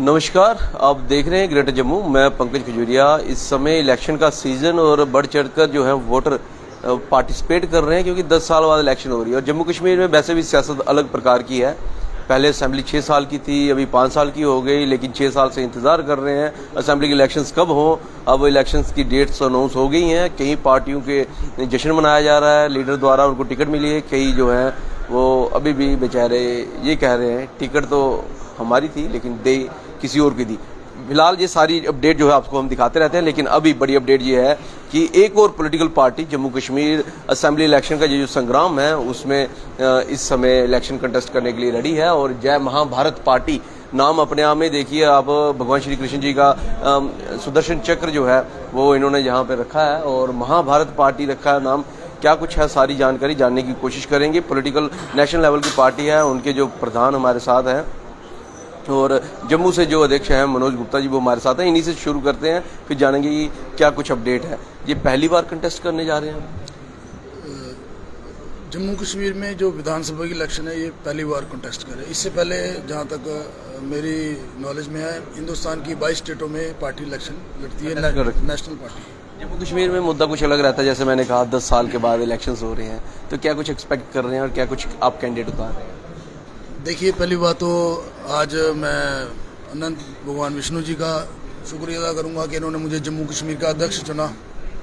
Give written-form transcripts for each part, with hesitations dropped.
नमस्कार, आप देख रहे हैं ग्रेटर जम्मू। मैं पंकज खजूरिया। इस समय इलेक्शन का सीज़न और बढ़ चढ़कर जो है वोटर पार्टिसिपेट कर रहे हैं, क्योंकि 10 साल बाद इलेक्शन हो रही है। और जम्मू कश्मीर में वैसे भी सियासत अलग प्रकार की है। पहले असेंबली 6 साल की थी, अभी 5 साल की हो गई, लेकिन 6 साल से इंतज़ार कर रहे हैं असेंबली के इलेक्शंस कब हों। अब इलेक्शंस की डेट्स अनाउंस हो गई हैं। कई पार्टियों के जश्न मनाया जा रहा है, लीडर द्वारा उनको टिकट मिली है। कई जो हैं वो अभी भी बेचारे ये कह रहे हैं टिकट तो हमारी थी लेकिन दे किसी और की दी। फिलहाल ये सारी अपडेट जो है आपको हम दिखाते रहते हैं, लेकिन अभी बड़ी अपडेट ये है कि एक और political party Jammu Kashmir assembly election का जो संग्राम है उसमें इस समय इलेक्शन कंटेस्ट करने के लिए रेडी है। और जय महाभारत पार्टी नाम अपने आप में देखिए आप, भगवान श्री कृष्ण जी का सुदर्शन चक्र जो है वो इन्होंने यहाँ पे रखा है और महाभारत पार्टी रखा है नाम। क्या कुछ है सारी जानकारी जानने की कोशिश करेंगे। पॉलिटिकल नेशनल लेवल की पार्टी है, उनके जो प्रधान हमारे साथ हैं और जम्मू से जो अध्यक्ष हैं मनोज गुप्ता जी वो हमारे साथ हैं। इन्हीं से शुरू करते हैं, फिर जानेंगे कि क्या कुछ अपडेट है। ये पहली बार कंटेस्ट करने जा रहे हैं जम्मू कश्मीर में जो विधानसभा की इलेक्शन है, ये पहली बार कंटेस्ट कर रहे हैं। इससे पहले जहाँ तक मेरी नॉलेज में है, हिंदुस्तान की 22 स्टेटों में पार्टी इलेक्शन लड़ती है, नेशनल पार्टी। जम्मू कश्मीर में मुद्दा कुछ अलग रहता है, जैसे मैंने कहा 10 साल के बाद इलेक्शंस हो रहे हैं, तो क्या कुछ एक्सपेक्ट कर रहे हैं और क्या कुछ आप कैंडिडेट उतार रहे हैं? देखिए, पहली बात तो आज मैं अनंत भगवान विष्णु जी का शुक्रिया अदा करूंगा कि इन्होंने मुझे जम्मू कश्मीर का अध्यक्ष चुना,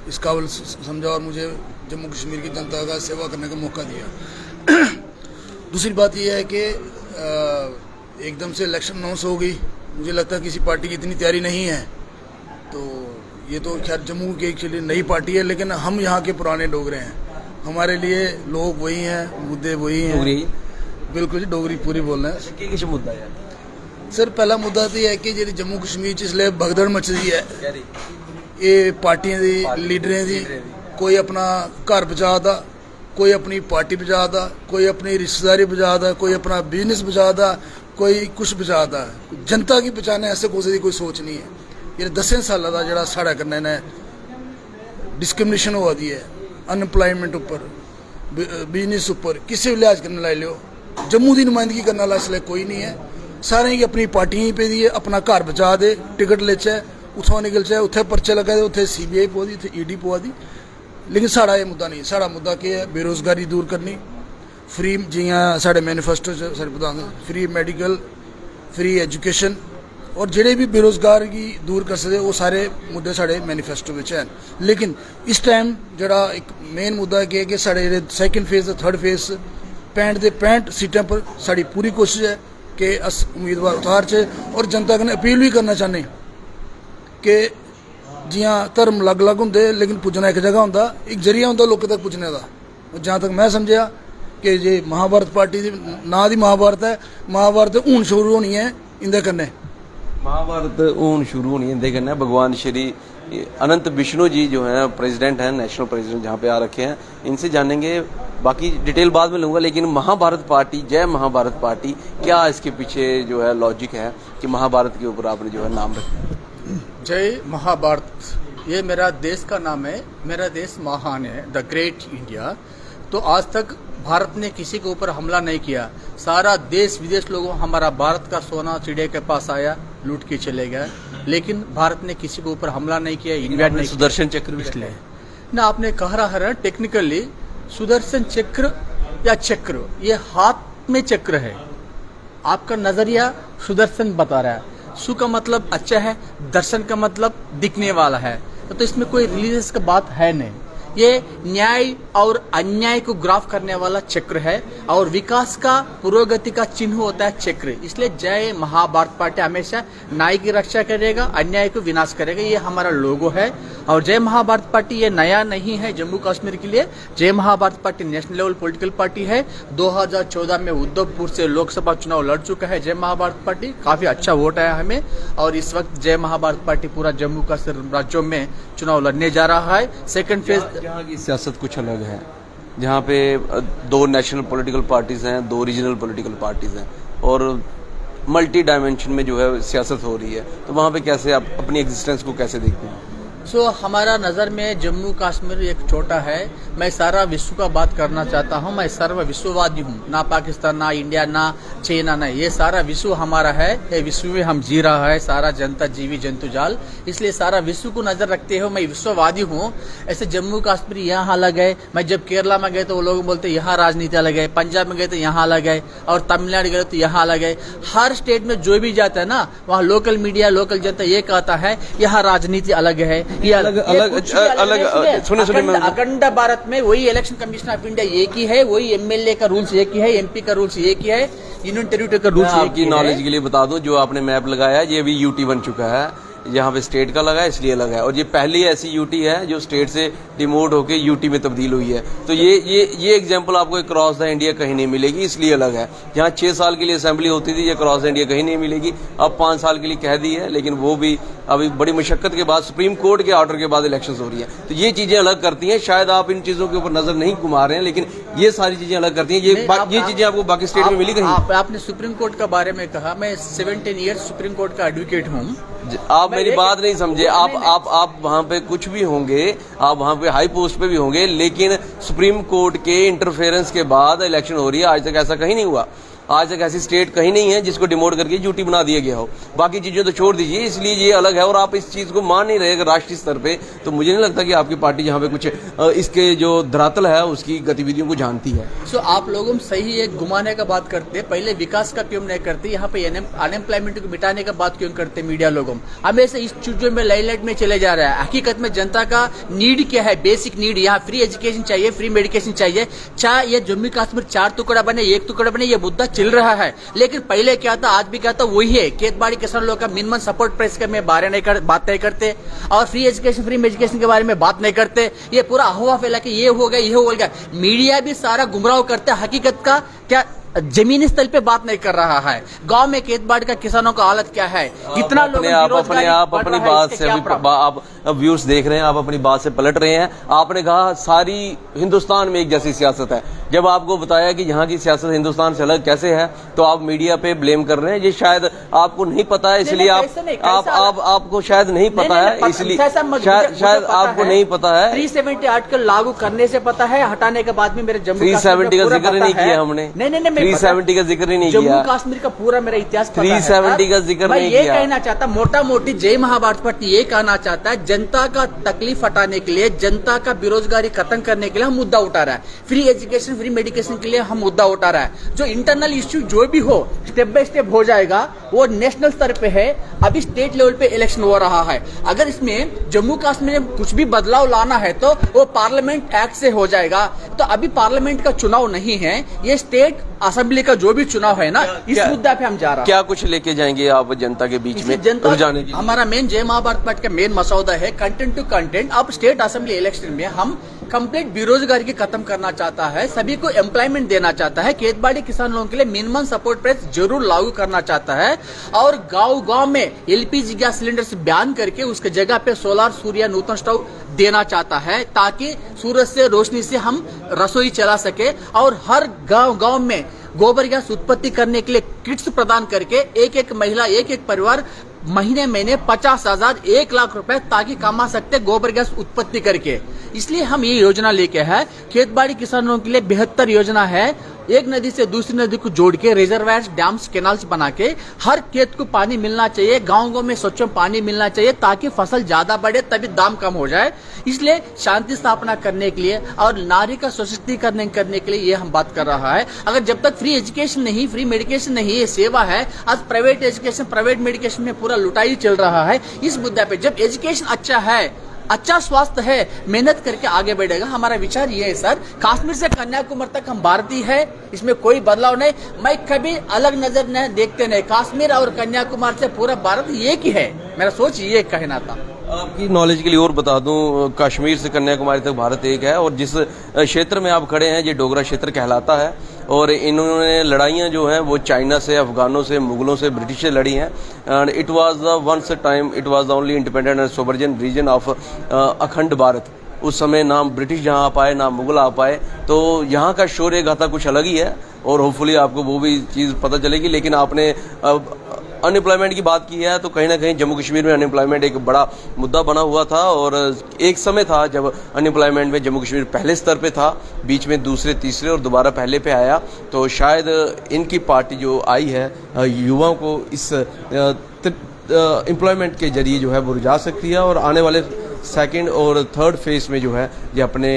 इस काबिल समझा और मुझे जम्मू कश्मीर की जनता का सेवा करने का मौका दिया। दूसरी बात यह है कि एकदम से इलेक्शन अनाउंस हो गई, मुझे लगता है किसी पार्टी की इतनी तैयारी नहीं है। तो ये तो खैर जम्मू के लिए नई पार्टी है, लेकिन हम यहाँ के पुराने डोगरे हैं, हमारे लिए लोग वही हैं, मुद्दे वही हैं। बिल्कुल जी, डोगरी पूरी बोलना है। किस मुद्दा है सर? पहला मुद्दा तो यह है कि जी जम्मू कश्मीर च इसलिए भगदड़ मच रही है, ये पार्टियां दी लीडरें दी, कोई अपना घर बचाता, कोई अपनी पार्टी बचाता, कोई अपनी रिश्तेदारी बचाता, कोई अपना बिजनेस बचाता, कोई कुछ बचाता। जनता की बचाने ऐसे कुछ की कोई सोच नहीं है। ये 10 साल का जो साढ़े कन्नै ने डिस्क्रिमिनेशन हुआ दी है, अनएम्प्लॉयमेंट उपर, बिजनेस उपर, किसी भी लिहाज करने लाई लियो, जम्मू की नुमाइंदगी करने वाला इसलिए कोई नहीं है। सारे की अपनी पार्टियां ही पे दी है, अपना घर बचा दे, टिकट लेचे, उतों निकलचे, उत्थे पर्चे लगा दे, उत्थे CBI पवा दी, उत्थे ED पवा दी। लेकिन साड़ा ये मुद्दा नहीं। साड़ा मुद्दा क्या है? बेरोजगारी दूर करनी, फ्री जियां साढ़े मैनीफेस्टो साढ़े प्रधान, फ्री मेडिकल, फ्री एजुकेशन, और जेडे भी बेरोजगार की दूर कर सकते वो सारे मुद्दे साढ़े मैनीफेस्टो में हैं। लेकिन इस टाइम जरा एक मेन मुद्दा है कि साढ़े सैकेंड फेज थर्ड फेज 65 सीटें पर साड़ी पूरी कोशिश है कि अस उम्मीदवार उतार चे। और जनता कन्नै अपील भी करना चाहते कि जियां धर्म अलग अलग होंगे लेकिन पुज्जना एक जगह होंदा, एक जरिया होंदा लोगों तक पुज्जने का। जहाँ तक मैं समझा कि जे महाभारत पार्टी दी ना दी महाभारत है, महाभारत हूँ शुरू होनी है इंदे कन्नै, महाभारत हूँ शुरू होनी है इंदे कन्नै। भगवान श्री अनंत विष्णु जी जो हैं प्रेसिडेंट हैं, नेशनल प्रेसिडेंट जहाँ पे आ रखे हैं, इनसे जानेंगे। बाकी डिटेल बाद में लूँगा, लेकिन महाभारत पार्टी, जय महाभारत पार्टी, क्या इसके पीछे जो है लॉजिक है कि महाभारत के ऊपर आपने जो है नाम रखा? जय महाभारत, ये मेरा देश का नाम है, मेरा देश महान है, द ग्रेट इंडिया। तो आज तक भारत ने किसी के ऊपर हमला नहीं किया। सारा देश विदेश लोगों हमारा भारत का सोना चिड़िया के पास आया, लूट के चले गए, लेकिन भारत ने किसी के ऊपर हमला नहीं किया, इन्वेट नहीं। सुदर्शन चक्र इसलिए ना आपने कह रहा है टेक्निकली सुदर्शन चक्र या चक्र, ये हाथ में चक्र है। आपका नजरिया सुदर्शन बता रहा है। सु का मतलब अच्छा है, दर्शन का मतलब दिखने वाला है, तो इसमें कोई रिलीजियस का बात है नहीं। ये न्याय और अन्याय को ग्राफ करने वाला चक्र है और विकास का, पुरोगति का चिन्ह होता है चक्र। इसलिए जय महाभारत पार्टी हमेशा न्याय की रक्षा करेगा, अन्याय को विनाश करेगा, ये हमारा लोगो है। और जय महाभारत पार्टी ये नया नहीं है जम्मू कश्मीर के लिए। Jai Mahabharat party national level political party है। 2014 में उद्धवपुर से लोकसभा चुनाव लड़ चुका है जय महाभारत पार्टी, काफी अच्छा वोट आया हमें। और इस वक्त जय महाभारत पार्टी पूरा जम्मू कश्मीर राज्यों में चुनाव लड़ने जा रहा है। सेकंड फेज यहाँ की सियासत कुछ अलग है, जहाँ पे 2 नेशनल पॉलिटिकल पार्टीज हैं, 2 रीजनल पॉलिटिकल पार्टीज हैं और मल्टी डायमेंशन में जो है सियासत हो रही है। तो वहाँ पे कैसे आप अपनी एग्जिस्टेंस को कैसे देखते हैं? सो हमारा नज़र में जम्मू कश्मीर एक छोटा है। मैं सारा विश्व का बात करना चाहता हूँ। मैं सर्व विश्ववादी हूँ, ना पाकिस्तान, ना इंडिया, ना चाइना, ना, ये सारा विश्व हमारा है। ये विश्व में हम जी रहा है, सारा जनता, जीवी जंतु जाल, इसलिए सारा विश्व को नजर रखते हुए मैं विश्ववादी हूँ। ऐसे जम्मू कश्मीर यहाँ अलग है। मैं जब केरला में गए तो वो लोग बोलते यहाँ राजनीति अलग है, पंजाब में गए तो यहाँ अलग है, और तमिलनाडु गए तो यहाँ अलग है। हर स्टेट में जो भी जाता है ना, वहाँ लोकल मीडिया, लोकल जनता ये कहता है यहाँ राजनीति अलग है, ये अलग सुने अखंड भारत में वही इलेक्शन कमीशन ऑफ इंडिया एक ही है, वही एमएलए का रूल्स एक ही है, एमपी का रूल्स एक ही है, यूनियन टेरिटरी का रूल्स एक ही है। आपकी नॉलेज के लिए बता दूं, जो आपने मैप लगाया ये भी यूटी बन चुका है। यहाँ पे स्टेट का लगा है इसलिए लगा है, और ये पहली ऐसी यूटी है जो स्टेट से डिमोट होकर यूटी में तब्दील हुई है। तो ये एग्जांपल आपको क्रॉस द इंडिया कहीं नहीं मिलेगी, इसलिए अलग है। जहाँ 6 साल के लिए असेंबली होती थी, ये क्रॉस द इंडिया कहीं नहीं मिलेगी। अब 5 साल के लिए कह दी है, लेकिन वो भी अभी बड़ी मशक्कत के बाद, सुप्रीम कोर्ट के ऑर्डर के बाद इलेक्शन हो रही है। तो ये चीजें अलग करती हैं। शायद आप इन चीजों के ऊपर नजर नहीं घुमा रहे हैं, लेकिन ये सारी चीजें अलग करती हैं। ये चीजें आपको बाकी स्टेट में मिली कहीं? आपने सुप्रीम कोर्ट का बारे में कहा, मैं 17 ईयर्स सुप्रीम कोर्ट का एडवोकेट हूँ। आप मेरी बात नहीं समझे। आप वहाँ पे कुछ भी होंगे, आप वहाँ पे हाई पोस्ट पे भी होंगे, लेकिन सुप्रीम कोर्ट के इंटरफेरेंस के बाद इलेक्शन हो रही है। आज तक ऐसा कहीं नहीं हुआ। आज तक ऐसी स्टेट कहीं नहीं है जिसको डिमोट करके ड्यूटी बना दिया गया हो। बाकी चीजें तो छोड़ दीजिए, इसलिए ये अलग है। और आप इस चीज को मान नहीं रहे राष्ट्रीय स्तर पे, तो मुझे नहीं लगता कि आपकी पार्टी यहाँ पे कुछ इसके जो धरातल है उसकी गतिविधियों को जानती है। सो आप लोगों सही एक घुमाने का बात करते, पहले विकास का क्यों नहीं करते? यहाँ पे अनएम्प्लॉयमेंट को मिटाने का बात क्यों करते? मीडिया लोगों हमेशा इस चीजों में लाइमलाइट में चले जा रहा है। हकीकत में जनता का नीड क्या है? बेसिक नीड, यहाँ फ्री एजुकेशन चाहिए, फ्री मेडिकेशन चाहिए। चाहे ये जम्मू कश्मीर 4 टुकड़ा बने, 1 टुकड़ा बने, ये मुद्दा चल रहा है। लेकिन पहले क्या था, आज भी क्या था, वही है। खेतबाड़ी किसान लोग का मिनिमम सपोर्ट प्राइस के में बात नहीं करते, और फ्री एजुकेशन, फ्री मेडिकेशन के बारे में बात नहीं करते। ये पूरा अफवाह फैला के ये हो गया, ये हो गया। मीडिया भी सारा गुमराह करते हैं। हकीकत का क्या जमीनी स्तर पे बात नहीं कर रहा है। गांव में खेतबाड़ी का किसानों का हालत क्या है, कितना लोग आप अपनी बात से आप व्यूअर्स देख रहे हैं, आप अपनी बात से पलट रहे हैं। आपने कहा सारी हिंदुस्तान में एक जैसी सियासत है। जब आपको बताया कि यहाँ की सियासत हिंदुस्तान से अलग कैसे है, तो आप मीडिया पे ब्लेम कर रहे हैं। ये शायद आपको नहीं पता है, इसलिए आपको शायद नहीं पता है, इसलिए शायद आपको नहीं पता है। 370 आर्टिकल लागू करने से पता है, हटाने के बाद में मेरे जम्मू 370 का जिक्र नहीं किया हमने। नहीं 370 का जिक्र नहीं किया। जम्मू कश्मीर का पूरा मेरा इतिहास 370 का जिक्र नहीं किया। ये कहना चाहता, मोटा मोटी जय महाभारत पार्टी ये कहना चाहता है, जनता का तकलीफ हटाने के लिए, जनता का बेरोजगारी खत्म करने के लिए हम मुद्दा उठा रहा है। फ्री एजुकेशन, फ्री मेडिकेशन के लिए हम मुद्दा उठा रहा है। जो इंटरनल इश्यू जो भी हो, स्टेप बाय स्टेप हो जाएगा। वो नेशनल स्तर पे है, अभी स्टेट लेवल पे इलेक्शन हो रहा है। अगर इसमें जम्मू कश्मीर में कुछ भी बदलाव लाना है तो वो पार्लियामेंट एक्ट से हो जाएगा। तो अभी पार्लियामेंट का चुनाव नहीं है, ये स्टेट असेंबली का जो भी चुनाव है ना, इस मुद्दा पे हम जा रहा है। क्या कुछ लेके जाएंगे आप जनता के बीच में? जनता जाने की हमारा मेन जय महाभारत पार्टी का मेन मसौदा है कंटेंट टू कंटेंट। अब स्टेट असेंबली इलेक्शन में हम कंप्लीट बेरोजगारी की खत्म करना चाहता है, सभी को एम्प्लॉयमेंट देना चाहता है, खेतबाड़ी किसान लोगों के लिए मिनिमम सपोर्ट प्राइस जरूर लागू करना चाहता है, और गांव-गांव में एलपीजी गैस सिलेंडर से बैन करके उसके जगह पे सोलर, सूर्य, नूतन स्टोव देना चाहता है, ताकि सूरज से रोशनी से हम रसोई चला सके। और हर गांव-गांव में गोबर गैस उत्पत्ति करने के लिए किट्स प्रदान करके एक महिला, एक परिवार महीने 50,000, 1 लाख रुपए ताकि कमा सकते गोबर गैस उत्पत्ति करके। इसलिए हम ये योजना लेके है। खेतबाड़ी किसानों के लिए बेहतर योजना है। एक नदी से दूसरी नदी को जोड़ के रिजर्वायर्स, डैम्स, कैनाल्स बना के हर खेत को पानी मिलना चाहिए। गांव में स्वच्छ पानी मिलना चाहिए ताकि फसल ज्यादा बढ़े, तभी दाम कम हो जाए। इसलिए शांति स्थापना करने के लिए और नारी का सशक्तिकरण करने के लिए ये हम बात कर रहा है। अगर जब तक फ्री एजुकेशन नहीं, फ्री मेडिकेशन नहीं, ये सेवा है। आज प्राइवेट एजुकेशन, प्राइवेट मेडिकेशन में पूरा लुटाई चल रहा है। इस मुद्दे पे जब एजुकेशन अच्छा है, अच्छा स्वास्थ्य है, मेहनत करके आगे बढ़ेगा। हमारा विचार ये है सर, कश्मीर से कन्याकुमारी तक हम भारतीय है, इसमें कोई बदलाव नहीं। मैं कभी अलग नजर नहीं देखते नहीं, कश्मीर और कन्याकुमारी से पूरा भारत एक ही है। मेरा सोच ये कहना था। आपकी नॉलेज के लिए और बता दूं, कश्मीर से कन्याकुमारी तक भारत एक है, और जिस क्षेत्र में आप खड़े हैं ये डोगरा क्षेत्र कहलाता है। और इन्होंने लड़ाइयाँ जो हैं वो चाइना से, अफगानों से, मुगलों से, ब्रिटिश से लड़ी हैं। And it was the once time, it was the only independent and sovereign region of Akhand Bharat. उस समय ना ब्रिटिश यहाँ आ पाए, ना मुगल आ पाए। तो यहाँ का शौर्य गाथा कुछ अलग ही है, और होपफुली आपको वो भी चीज़ पता चलेगी। लेकिन आपने अनएम्प्लॉयमेंट की बात की है तो कहीं ना कहीं जम्मू कश्मीर में अनएम्प्लॉयमेंट एक बड़ा मुद्दा बना हुआ था और एक समय था जब अनएम्प्लॉयमेंट में जम्मू कश्मीर पहले स्तर पे था, बीच में दूसरे तीसरे और दोबारा पहले पे आया। तो शायद इनकी पार्टी जो आई है युवाओं को इस एम्प्लॉयमेंट के जरिए जो है वो रुझा सकती है और आने वाले सेकंड और थर्ड फेज में जो है ये अपने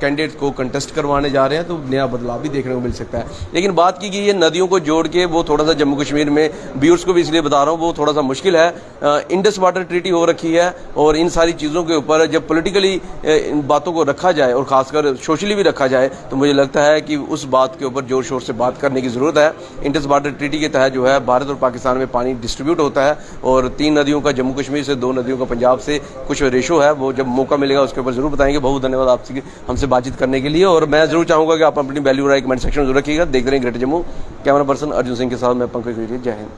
कैंडिडेट को कंटेस्ट करवाने जा रहे हैं, तो नया बदलाव भी देखने को मिल सकता है। लेकिन बात की गई है नदियों को जोड़ के, वो थोड़ा सा जम्मू कश्मीर में व्यूअर्स को भी इसलिए बता रहा हूँ वो थोड़ा सा मुश्किल है। इंडस वाटर ट्रीटी हो रखी है और इन सारी चीज़ों के ऊपर जब पॉलिटिकली इन बातों को रखा जाए और खासकर सोशली भी रखा जाए तो मुझे लगता है कि उस बात के ऊपर जोर शोर से बात करने की ज़रूरत है। इंडस वाटर ट्रीटी के तहत जो है भारत और पाकिस्तान में पानी डिस्ट्रीब्यूट होता है और 3 नदियों का जम्मू कश्मीर से, 2 नदियों का पंजाब से कुछ रेशो है, वो जब मौका मिलेगा उसके ऊपर जरूर बताएंगे। बहुत धन्यवाद आपसे हमसे बातचीत करने के लिए और मैं जरूर चाहूंगा कि आप अपनी वैल्यू राय कमेंट सेक्शन में जरूर रखिएगा। देखते रहें greater Jammu. Camera person Arjun Singh के साथ मैं पंकज खजूरिया। जय हिंद।